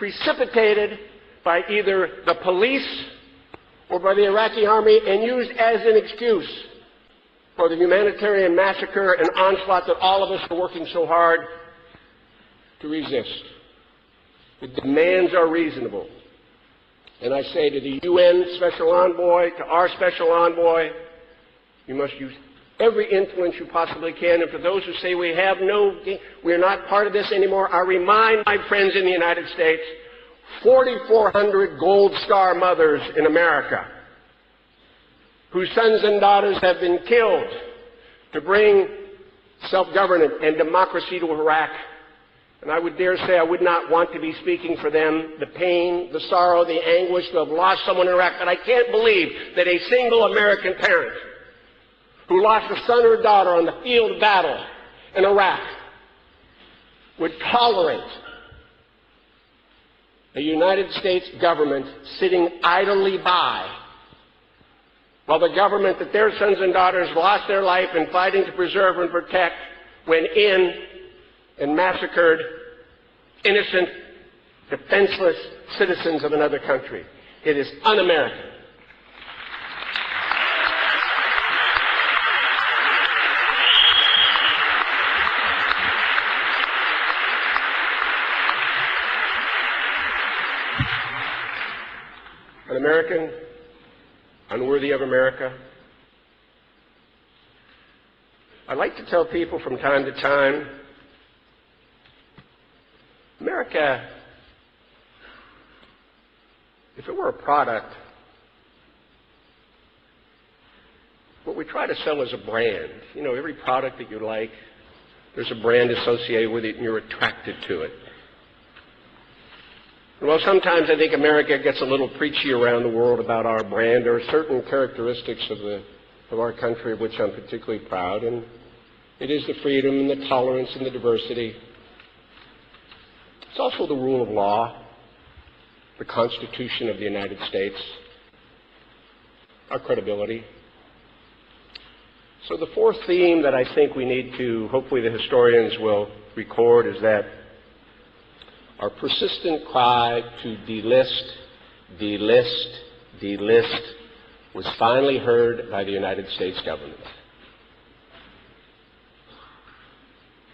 precipitated by either the police or by the Iraqi army and used as an excuse for the humanitarian massacre and onslaught that all of us are working so hard to resist. The demands are reasonable. And I say to the UN Special Envoy, to our Special Envoy, you must use every influence you possibly can. And for those who say we're not part of this anymore, I remind my friends in the United States, 4,400 Gold Star mothers in America whose sons and daughters have been killed to bring self-governance and democracy to Iraq. And I would dare say I would not want to be speaking for them, the pain, the sorrow, the anguish to have lost someone in Iraq. But I can't believe that a single American parent who lost a son or daughter on the field of battle in Iraq would tolerate a United States government sitting idly by while the government that their sons and daughters lost their life in fighting to preserve and protect went in and massacred innocent, defenseless citizens of another country. It is un-American. Un-American, unworthy of America. I like to tell people from time to time, America, if it were a product, what we try to sell is a brand. You know, every product that you like, there's a brand associated with it and you're attracted to it. Well, sometimes I think America gets a little preachy around the world about our brand. There are certain characteristics of our country of which I'm particularly proud, and it is the freedom and the tolerance and the diversity. It's also the rule of law, the Constitution of the United States, our credibility. So the fourth theme that I think we need to, hopefully the historians will record, is that our persistent cry to delist, delist, delist was finally heard by the United States government.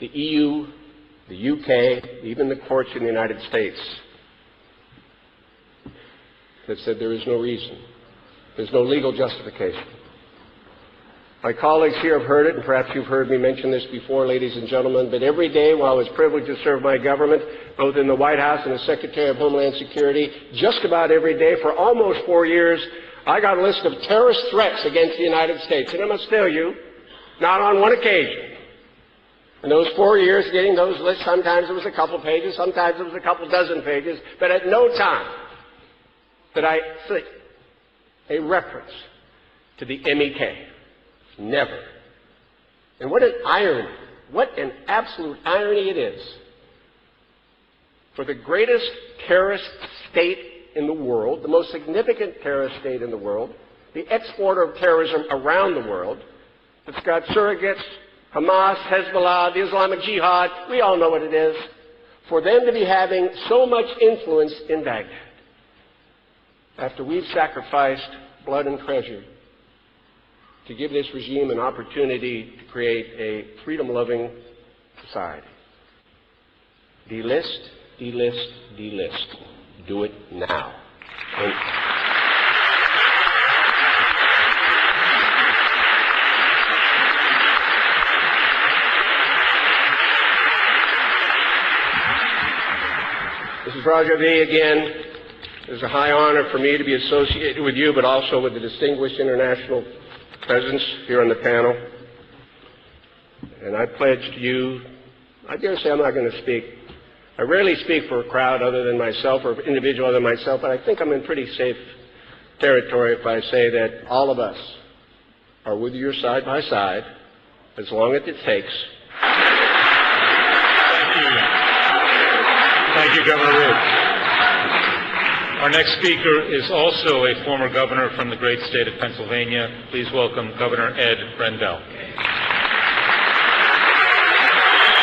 The EU, the UK, even the courts in the United States have said there is no reason. There's no legal justification. My colleagues here have heard it, and perhaps you've heard me mention this before, ladies and gentlemen, but every day while I was privileged to serve my government, both in the White House and as Secretary of Homeland Security, just about every day for almost 4 years, I got a list of terrorist threats against the United States. And I must tell you, not on one occasion, in those 4 years getting those lists, sometimes it was a couple pages, sometimes it was a couple dozen pages, but at no time did I see a reference to the MEK. Never. And what an irony, what an absolute irony it is for the greatest terrorist state in the world, the most significant terrorist state in the world, the exporter of terrorism around the world, that's got surrogates, Hamas, Hezbollah, the Islamic Jihad, we all know what it is, for them to be having so much influence in Baghdad after we've sacrificed blood and treasure to give this regime an opportunity to create a freedom-loving society. Delist, delist, delist. Do it now. Mrs. Brajavi, again, it is a high honor for me to be associated with you, but also with the distinguished international presence here on the panel. And I pledge to you, I dare say I'm not going to speak. I rarely speak for a crowd other than myself or an individual other than myself, but I think I'm in pretty safe territory if I say that all of us are with you side by side as long as it takes. Thank you, Governor Ridge. Our next speaker is also a former governor from the great state of Pennsylvania. Please welcome Governor Ed Rendell.